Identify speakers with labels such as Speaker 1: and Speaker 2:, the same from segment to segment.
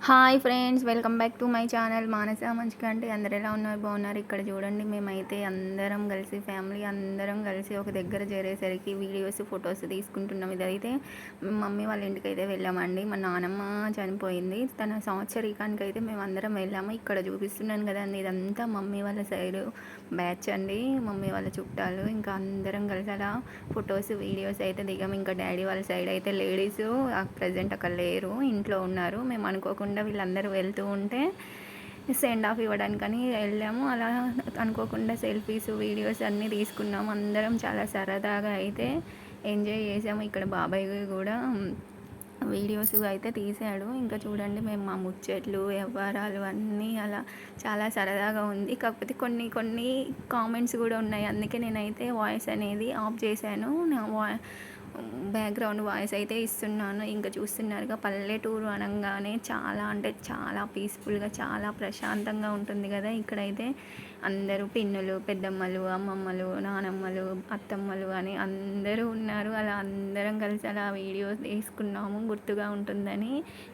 Speaker 1: Hi friends, welcome back to my channel Manasa మంచిగా. అంటే అందరు ఎలా ఉన్నారు? బాగున్నారు? ఇక్కడ చూడండి, మేమైతే అందరం కలిసి ఫ్యామిలీ అందరం కలిసి ఒక దగ్గర చేరేసరికి వీడియోస్ ఫొటోస్ తీసుకుంటున్నాం. ఇదైతే మమ్మీ వాళ్ళ ఇంటికి అయితే వెళ్ళామండి. మా నానమ్మ చనిపోయింది, తన సంవత్సరీకానికి అయితే మేము అందరం వెళ్ళాము. ఇక్కడ చూపిస్తున్నాను కదండి, ఇదంతా మమ్మీ వాళ్ళ సైడ్ బ్యాచ్ అండి, మమ్మీ వాళ్ళ చుట్టాలు. ఇంకా అందరం కలిసి అలా ఫొటోస్ వీడియోస్ అయితే దిగాము. ఇంకా డాడీ వాళ్ళ సైడ్ అయితే లేడీస్ ప్రజెంట్ అక్కడ లేరు, ఇంట్లో ఉన్నారు. మేము అనుకోకుండా వీళ్ళందరూ వెళ్తూ ఉంటే సెండ్ ఆఫ్ ఇవ్వడానికని వెళ్ళాము. అలా అనుకోకుండా సెల్ఫీస్ వీడియోస్ అన్నీ తీసుకున్నాము. అందరం చాలా సరదాగా అయితే ఎంజాయ్ చేసాము. ఇక్కడ బాబాయ్ కూడా వీడియోస్ అయితే తీసాడు. ఇంకా చూడండి, మేము మా ముచ్చట్లు వ్యవహారాలు అన్నీ అలా చాలా సరదాగా ఉంది. కాకపోతే కొన్ని కొన్ని కామెంట్స్ కూడా ఉన్నాయి, అందుకే నేనైతే వాయిస్ అనేది ఆఫ్ చేశాను. నా బ్యాక్గ్రౌండ్ వాయిస్ అయితే ఇస్తున్నాను. ఇంకా చూస్తున్నారుగా, పల్లెటూరు అనగానే చాలా అంటే చాలా పీస్ఫుల్గా చాలా ప్రశాంతంగా ఉంటుంది కదా. ఇక్కడైతే అందరూ పిన్నులు, పెద్దమ్మలు, అమ్మమ్మలు, నానమ్మలు, అత్తమ్మలు అని అందరూ ఉన్నారు. అలా అందరం కలిసి అలా వీడియో తీసుకున్నాము, గుర్తుగా ఉంటుందని.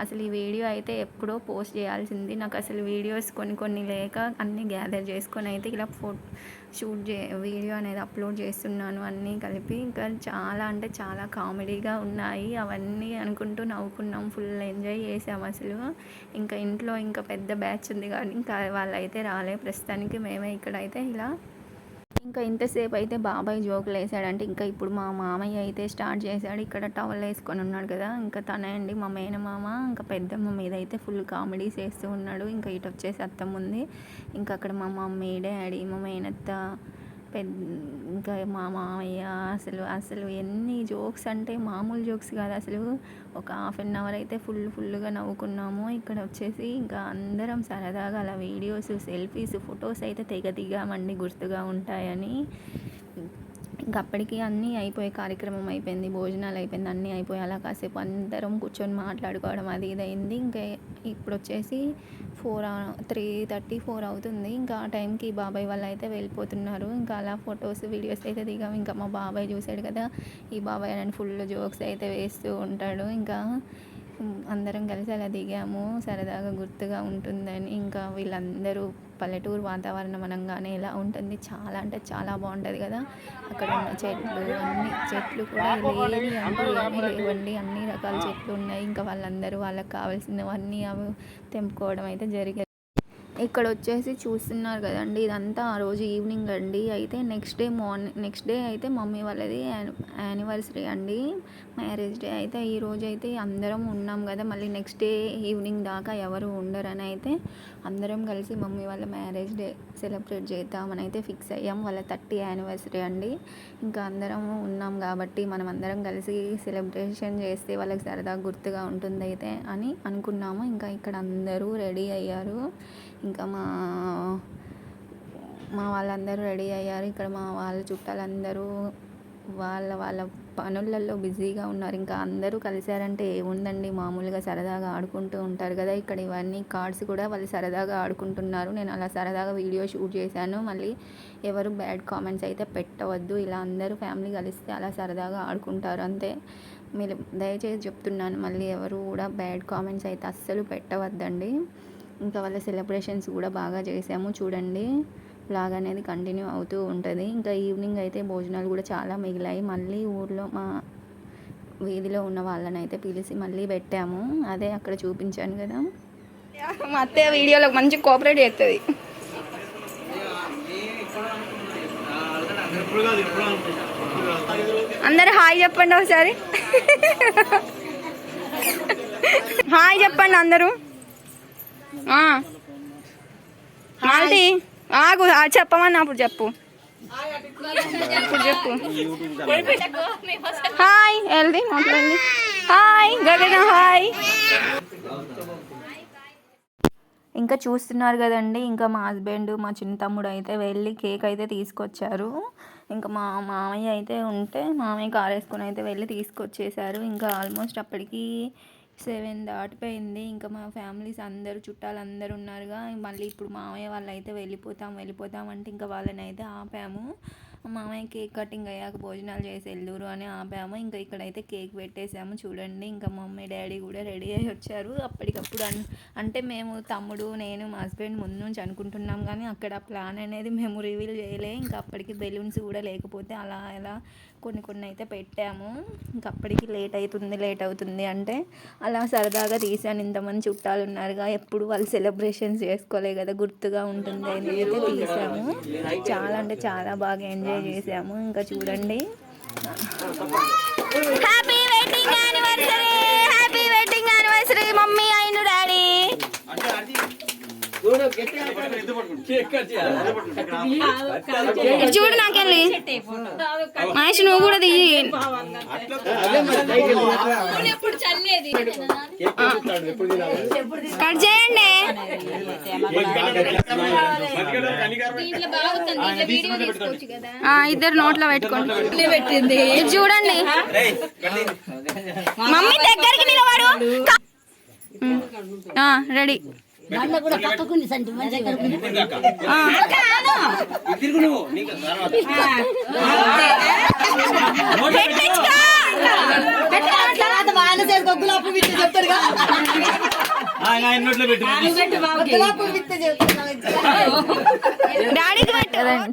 Speaker 1: అసలు ఈ వీడియో అయితే ఎప్పుడో పోస్ట్ చేయాల్సింది. నాకు అసలు వీడియోస్ కొన్ని లేక అన్నీ గ్యాదర్ చేసుకొని అయితే ఇలా వీడియో అనేది అప్లోడ్ చేస్తున్నాను అన్నీ కలిపి. ఇంకా చాలా అంటే చాలా కామెడీగా ఉన్నాయి. అవన్నీ అనుకుంటూ నవ్వుకున్నాం, ఫుల్ ఎంజాయ్ చేసాం అసలు. ఇంకా ఇంట్లో ఇంకా పెద్ద బ్యాచ్ ఉంది కానీ ఇంకా వాళ్ళైతే రాలే ప్రస్తుతానికి. మేమే ఇక్కడైతే ఇలా ఇంకా ఇంతసేపు అయితే బాబాయ్ జోకులు వేసాడంటే, ఇంకా ఇప్పుడు మా మామయ్య అయితే స్టార్ట్ చేశాడు. ఇక్కడ టవల్ వేసుకొని ఉన్నాడు కదా, ఇంకా తనే అండి మా మేనమామ. ఇంకా పెద్దమ్మ మీద అయితే ఫుల్ కామెడీస్ వేస్తూ ఉన్నాడు. ఇంకా ఇటు వచ్చేసి అత్తమ్మ ఉంది. ఇంకా అక్కడ మా మమ్మీ, డాడీ, మా మేనత్త, ఇంకా మా మామయ్య. అసలు ఎన్ని జోక్స్ అంటే మామూలు జోక్స్ కాదు అసలు. ఒక ½ అయితే ఫుల్గా నవ్వుకున్నాము. ఇక్కడ వచ్చేసి ఇంకా అందరం సరదాగా అలా వీడియోస్, సెల్ఫీస్, ఫొటోస్ అయితే తెగ దిగామండి, గుర్తుగా ఉంటాయని. ఇంకా అప్పటికి అన్నీ అయిపోయి, కార్యక్రమం అయిపోయింది, భోజనాలు అయిపోయింది, అన్నీ అయిపోయి అలా కాసేపు అందరం కూర్చొని మాట్లాడుకోవడం అది ఇది అయింది. ఇంకా ఇప్పుడు వచ్చేసి 3:34 అవుతుంది. ఇంకా ఆ టైంకి బాబాయ్ వాళ్ళు అయితే వెళ్ళిపోతున్నారు. ఇంకా అలా ఫొటోస్ వీడియోస్ అయితే దిగాము. ఇంకా మా బాబాయ్ చూసాడు కదా, ఈ బాబాయ్ అని ఫుల్ జోక్స్ అయితే వేస్తూ ఉంటాడు. ఇంకా అందరం కలిసి అలా దిగాము, సరదాగా గుర్తుగా ఉంటుందని. ఇంకా వీళ్ళందరూ పల్లెటూరు వాతావరణం అనగానే ఎలా ఉంటుంది, చాలా అంటే చాలా బాగుంటుంది కదా. అక్కడ ఉన్న చెట్లు కూడా లేని అంటూ ఏమీ లేవండి, అన్ని రకాల చెట్లు ఉన్నాయి. ఇంకా వాళ్ళందరూ వాళ్ళకి కావాల్సినవన్నీ అవి తెంపుకోవడం అయితే జరిగేది. ఇక్కడ వచ్చేసి చూస్తున్నారు కదండి, ఇదంతా ఆ రోజు ఈవినింగ్ అండి. అయితే నెక్స్ట్ డే అయితే మమ్మీ వాళ్ళది యానివర్సరీ అండి, మ్యారేజ్ డే. అయితే ఈ రోజు అయితే అందరం ఉన్నాం కదా, మళ్ళీ నెక్స్ట్ డే ఈవినింగ్ దాకా ఎవరు ఉండరని అయితే అందరం కలిసి మమ్మీ వాళ్ళ మ్యారేజ్ డే సెలబ్రేట్ చేద్దామని అయితే ఫిక్స్ అయ్యాం. వాళ్ళ 30th యానివర్సరీ అండి. ఇంకా అందరం ఉన్నాం కాబట్టి మనం అందరం కలిసి సెలబ్రేషన్ చేస్తే వాళ్ళకి సరదాగా గుర్తుగా ఉంటుంది అయితే అని అనుకున్నాము. ఇంకా ఇక్కడ అందరూ రెడీ అయ్యారు. ఇంకా మా వాళ్ళందరూ రెడీ అయ్యారు. ఇక్కడ మా వాళ్ళ చుట్టాలందరూ వాళ్ళ పనులలో బిజీగా ఉన్నారు. ఇంకా అందరూ కలిశారంటే ఏముందండి, మామూలుగా సరదాగా ఆడుకుంటూ ఉంటారు కదా. ఇక్కడ ఇవన్నీ కార్డ్స్ కూడా వాళ్ళు సరదాగా ఆడుకుంటున్నారు. నేను అలా సరదాగా వీడియో షూట్ చేశాను. మళ్ళీ ఎవరు బ్యాడ్ కామెంట్స్ అయితే పెట్టవద్దు, ఇలా అందరూ ఫ్యామిలీ కలిస్తే అలా సరదాగా ఆడుకుంటారు అంతే. మీరు దయచేసి చెప్తున్నాను, మళ్ళీ ఎవరు కూడా బ్యాడ్ కామెంట్స్ అయితే అస్సలు పెట్టవద్దండి. ఇంకా వాళ్ళ సెలబ్రేషన్స్ కూడా బాగా చేసాము. చూడండి, బ్లాగ్ అనేది కంటిన్యూ అవుతూ ఉంటుంది. ఇంకా ఈవినింగ్ అయితే భోజనాలు కూడా చాలా మిగిలాయి. మళ్ళీ ఊర్లో మా వీధిలో ఉన్న వాళ్ళని అయితే పిలిచి మళ్ళీ పెట్టాము. అదే అక్కడ చూపించాను కదా. మా అత్తయ్య వీడియోలో మంచి కోఆపరేట్ చేస్తుంది. అందరు హాయ్ చెప్పండి ఒకసారి. హాయ్ చెప్పండి అందరూ. మాల్తి ఆగు, చెప్పమని అప్పుడు చెప్పు. ఇప్పుడు చెప్పు. హాయ్ ఎల్ది మాట్లాడండి. హాయ్ గగన, హాయ్. ఇంకా చూస్తున్నారు కదండి, ఇంకా మా హస్బెండ్, మా చిన్న తమ్ముడు అయితే వెళ్ళి కేక్ అయితే తీసుకొచ్చారు. ఇంకా మా మామయ్య అయితే ఉంటే మామయ్య కారు వేసుకొని అయితే వెళ్ళి తీసుకొచ్చేసారు. ఇంకా ఆల్మోస్ట్ అప్పటికి 7 దాటిపోయింది. ఇంకా మా ఫ్యామిలీస్ అందరూ చుట్టాలు అందరూ ఉన్నారుగా. మళ్ళీ ఇప్పుడు మామయ్య వాళ్ళు అయితే వెళ్ళిపోతాం అంటే ఇంకా వాళ్ళని అయితే ఆపాము. మామయ్య కేక్ కటింగ్ అయ్యాక భోజనాలు చేసి వెళ్దురు అని ఆపాము. ఇంకా ఇక్కడైతే కేక్ పెట్టేసాము చూడండి. ఇంకా మమ్మీ డాడీ కూడా రెడీ అయ్యి వచ్చారు అప్పటికప్పుడు. అంటే మేము తమ్ముడు నేను మా హస్బెండ్ ముందు నుంచి అనుకుంటున్నాం కానీ అక్కడ ప్లాన్ అనేది మేము రివీల్ చేయలే. ఇంకా అప్పటికి బెలూన్స్ కూడా లేకపోతే అలా అలా కొన్ని అయితే పెట్టాము. ఇంకా అప్పటికి లేట్ అవుతుంది అంటే అలా సరదాగా తీసాను. ఇంతమంది చుట్టాలు ఉన్నారుగా, ఎప్పుడు వాళ్ళు సెలబ్రేషన్స్ చేసుకోలే కదా, గుర్తుగా ఉంటుంది అని అయితే తీసాము. చాలా అంటే చాలా బాగా ఎంజాయ్ చేసాము. ఇంకా చూడండి, happy wedding anniversary, happy wedding anniversary mummy and daddy. చూడు నాకెళ్ళి మహేష్ నువ్వు కూడా దిగి కట్ చేయండి. ఇద్దరు నోట్లో పెట్టుకోండి. పెట్టింది చూడండి, మమ్మీ దగ్గరికి నిలబడు. రెడీ.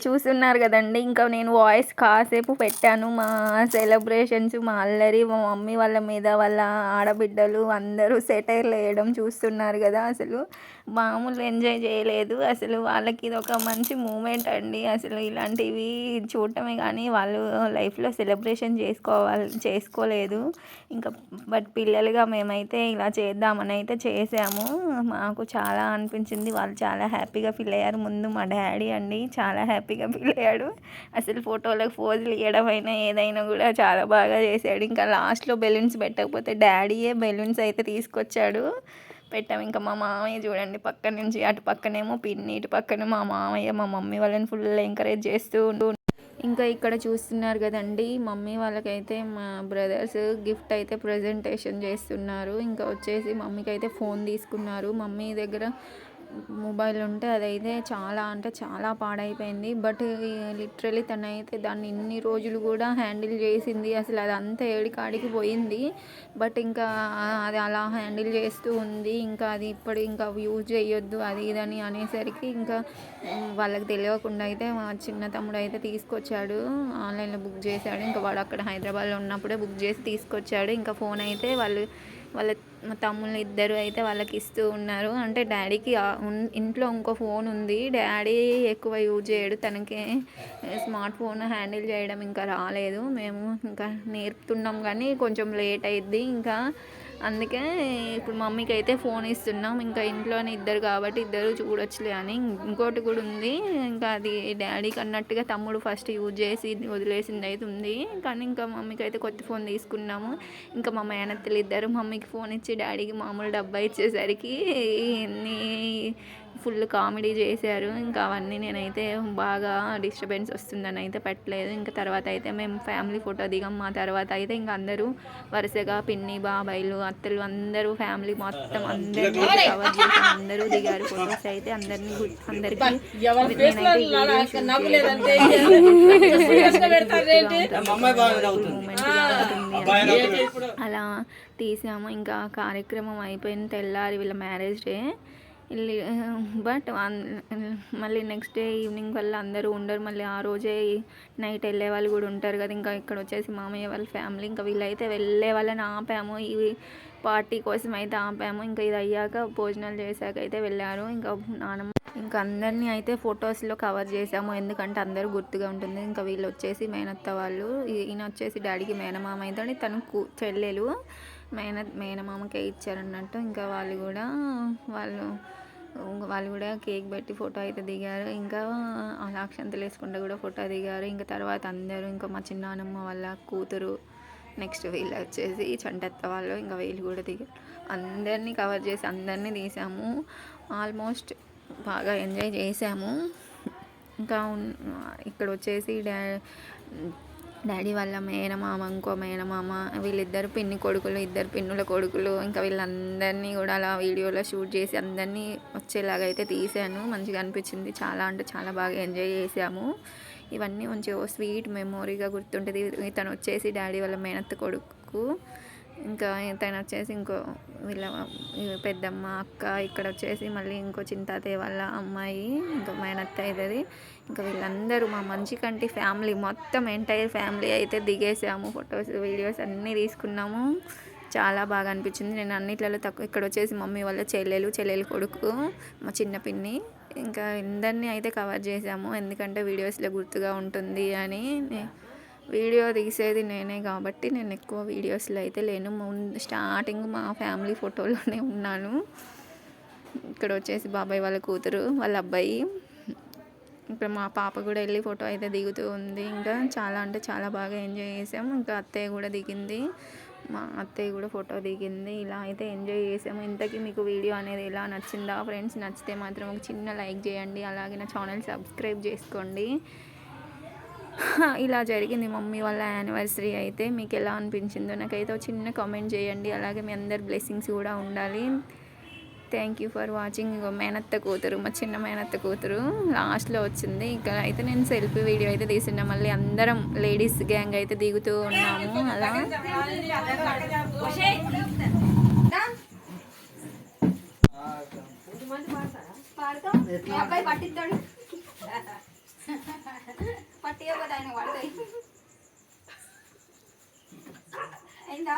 Speaker 1: చూస్తున్నారు కదండి, ఇంకా నేను వాయిస్ కాసేపు పెట్టాను. మా సెలబ్రేషన్స్, మా అల్లరి, మా మమ్మీ వాళ్ళ మీద వాళ్ళ ఆడబిడ్డలు అందరూ సెటైర్లు వేయడం చూస్తున్నారు కదా. అసలు మామూలు ఎంజాయ్ చేయలేదు. అసలు వాళ్ళకి ఇది ఒక మంచి మూమెంట్ అండి. అసలు ఇలాంటివి చూడటమే కానీ వాళ్ళు లైఫ్లో సెలబ్రేషన్ చేసుకోలేదు. ఇంకా బట్ పిల్లలుగా మేమైతే ఇలా చేద్దామని అయితే చేసాము. మాకు చాలా అనిపించింది, వాళ్ళు చాలా హ్యాపీగా ఫీల్ అయ్యారు. ముందు మా డాడీ అండి చాలా హ్యాపీగా ఫీల్ అయ్యాడు. అసలు ఫోటోలకు పోజులు ఇవ్వడం అయినా ఏదైనా కూడా చాలా బాగా చేశాడు. ఇంకా లాస్ట్లో బెలూన్స్ పెట్టకపోతే డాడీయే బెలూన్స్ అయితే తీసుకొచ్చాడు, పెట్టాము. ఇంకా మా మామయ్య చూడండి పక్క నుంచి, అటు పక్కనేమో పిన్ని, ఇటు పక్కన మా మామయ్య మా మమ్మీ వాళ్ళని ఫుల్ ఎంకరేజ్ చేస్తూ ఉంటూ. ఇంకా ఇక్కడ చూస్తున్నారు కదండి, మమ్మీ వాళ్ళకైతే మా బ్రదర్స్ గిఫ్ట్ అయితే ప్రజెంటేషన్ చేస్తున్నారు. ఇంకా వచ్చేసి మమ్మీకి అయితే ఫోన్ తీసుకున్నారు. మమ్మీ దగ్గర మొబైల్ ఉంటే అదైతే చాలా అంటే చాలా పాడైపోయింది. బట్ లిటరలీ తనైతే దాన్ని ఇన్ని రోజులు కూడా హ్యాండిల్ చేసింది. అసలు అది అంతా ఏడికాడికి పోయింది. బట్ ఇంకా అది అలా హ్యాండిల్ చేస్తూ ఉంది. ఇంకా అది ఇప్పుడు ఇంకా యూజ్ చేయొద్దు అది ఇదని అనేసరికి ఇంకా వాళ్ళకి తెలియకుండా అయితే మా చిన్న తమ్ముడు అయితే తీసుకొచ్చాడు, ఆన్లైన్లో బుక్ చేశాడు. ఇంకా వాడు అక్కడ హైదరాబాద్లో ఉన్నప్పుడే బుక్ చేసి తీసుకొచ్చాడు. ఇంకా ఫోన్ అయితే వాళ్ళ మా తమ్ముళ్ళు ఇద్దరు అయితే వాళ్ళకి ఇస్తూ ఉన్నారు. అంటే డాడీకి ఇంట్లో ఇంకో ఫోన్ ఉంది, డాడీ ఎక్కువ యూజ్ చేయడు, తనకి స్మార్ట్ ఫోన్ హ్యాండిల్ చేయడం ఇంకా రాలేదు. మేము ఇంకా నేర్పుతున్నాం కానీ కొంచెం లేట్ అయ్యిద్ది. ఇంకా అందుకే ఇప్పుడు మమ్మీకి అయితే ఫోన్ ఇస్తున్నాం. ఇంకా ఇంట్లోనే ఇద్దరు కాబట్టి ఇద్దరు చూడొచ్చులే అని. ఇంకోటి కూడా ఉంది, ఇంకా అది డాడీకి అన్నట్టుగా తమ్ముడు ఫస్ట్ యూజ్ చేసి వదిలేసింది అయితే ఉంది. కానీ ఇంకా మమ్మీకి అయితే కొత్త ఫోన్ తీసుకున్నాము. ఇంకా మా మేనత్తలు ఇద్దరు మమ్మీకి ఫోన్ ఇచ్చి డాడీకి మామూలు డబ్బా ఇచ్చేసరికి ఎన్ని ఫుల్ కామెడీ చేశారు. ఇంకా అవన్నీ నేనైతే బాగా డిస్టర్బెన్స్ వస్తుందని అయితే పెట్టలేదు. ఇంకా తర్వాత అయితే మేము ఫ్యామిలీ ఫోటో దిగాం. మా తర్వాత అయితే ఇంకా అందరూ వరుసగా పిన్ని, బాబాయిలు, అత్తలు అందరూ ఫ్యామిలీ మొత్తం అందరినీ కవర్ చేసి అందరూ దిగారు ఫొటోస్ అయితే. అందరికీ అలా తీసాము. ఇంకా కార్యక్రమం అయిపోయిన తెల్లారి వీళ్ళ మ్యారేజ్ డే బట్ మళ్ళీ నెక్స్ట్ డే ఈవినింగ్ వల్ల అందరూ ఉండరు, మళ్ళీ ఆ రోజే నైట్ వెళ్ళే వాళ్ళు కూడా ఉంటారు కదా. ఇంకా ఇక్కడ వచ్చేసి మామయ్య వాళ్ళ ఫ్యామిలీ, ఇంకా వీళ్ళైతే వెళ్ళే వాళ్ళని ఆపాము, ఈ పార్టీ కోసం అయితే ఆపాము. ఇంకా ఇది అయ్యాక భోజనాలు చేశాక అయితే వెళ్ళారు. ఇంకా నానమ్మ ఇంకా అందరినీ అయితే ఫొటోస్లో కవర్ చేసాము, ఎందుకంటే అందరూ గుర్తుగా ఉంటుంది. ఇంకా వీళ్ళు వచ్చేసి మేనత్త వాళ్ళు, ఈయన వచ్చేసి డాడీకి మేనమామ అయితే తను చెల్లెలు మేనమామకే ఇచ్చారన్నట్టు. ఇంకా వాళ్ళు కూడా కేక్ పెట్టి ఫోటో అయితే దిగారు. ఇంకా అలా అక్షంతలు వేసుకుంటూ కూడా ఫోటో దిగారు. ఇంకా తర్వాత అందరూ ఇంకా మా చిన్నానమ్మ వాళ్ళ కూతురు, నెక్స్ట్ వీళ్ళు వచ్చేసి చంటత్త వాళ్ళు, ఇంకా వీళ్ళు కూడా దిగారు. అందరినీ కవర్ చేసి అందరినీ తీసాము. ఆల్మోస్ట్ బాగా ఎంజాయ్ చేసాము. ఇంకా ఇక్కడ వచ్చేసి డాడీ వాళ్ళ మేనమామ, ఇంకో మేనమామ, వీళ్ళిద్దరు పిన్ని కొడుకులు, ఇద్దరు పిన్నుల కొడుకులు, ఇంకా వీళ్ళందరినీ కూడా అలా వీడియోలో షూట్ చేసి అందరినీ వచ్చేలాగా అయితే తీసాను. మంచిగా అనిపించింది, చాలా అంటే చాలా బాగా ఎంజాయ్ చేసాము. ఇవన్నీ మంచి ఓ స్వీట్ మెమొరీగా గుర్తుంటుంది. ఇతను వచ్చేసి డాడీ వాళ్ళ మేనత్త కొడుకు, ఇంకా తను వచ్చేసి ఇంకో వీళ్ళ పెద్దమ్మ అక్క, ఇక్కడ వచ్చేసి మళ్ళీ ఇంకో చింతాతయ్య వాళ్ళ అమ్మాయి, ఇంకా మేనత్త అవుతుంది. ఇంకా వీళ్ళందరూ మా మంచికంటి ఫ్యామిలీ మొత్తం ఎంటైర్ ఫ్యామిలీ అయితే దిగేసాము. ఫొటోస్ వీడియోస్ అన్నీ తీసుకున్నాము. చాలా బాగా అనిపించింది. నేను అన్నిట్లలో తక్కువ. ఇక్కడ వచ్చేసి మమ్మీ వాళ్ళ చెల్లెలు కొడుకు, మా చిన్న పిన్ని, ఇంకా అందరినీ అయితే కవర్ చేసాము. ఎందుకంటే వీడియోస్లో గుర్తుగా ఉంటుంది అని. వీడియో తీసేది నేనే కాబట్టి నేను ఎక్కువ వీడియోస్లో అయితే లేను. స్టార్టింగ్ మా ఫ్యామిలీ ఫోటోలోనే ఉన్నాను. ఇక్కడ వచ్చేసి బాబాయ్ వాళ్ళ కూతురు వాళ్ళ అబ్బాయి, ఇక్కడ మా పాప కూడా వెళ్ళి ఫోటో అయితే దిగుతూ ఉంది. ఇంకా చాలా అంటే చాలా బాగా ఎంజాయ్ చేసాము. ఇంకా అత్తయ్య కూడా దిగింది, మా అత్తయ్య కూడా ఫోటో దిగింది. ఇలా అయితే ఎంజాయ్ చేసాము. ఇంతకీ మీకు వీడియో అనేది ఎలా నచ్చిందా ఫ్రెండ్స్? నచ్చితే మాత్రం ఒక చిన్న లైక్ చేయండి, అలాగే నా ఛానల్ సబ్స్క్రైబ్ చేసుకోండి. ఇలా జరిగింది మమ్మీ వాళ్ళ యానివర్సరీ అయితే. మీకు ఎలా అనిపించిందో నాకైతే ఒక చిన్న కామెంట్ చేయండి, అలాగే మీ అందరి బ్లెస్సింగ్స్ కూడా ఉండాలి. Thank you for watching. ఇంకో మేనత్త కూతురు, మా చిన్న మేనత్త కూతురు లాస్ట్లో వచ్చింది. ఇక్కడ అయితే నేను సెల్ఫీ వీడియో అయితే తీసుకున్నా. మళ్ళీ అందరం లేడీస్ గ్యాంగ్ అయితే దిగుతూ ఉన్నాము. అలా పట్టి ఒకటి ఆయన పడతాయి అయిందా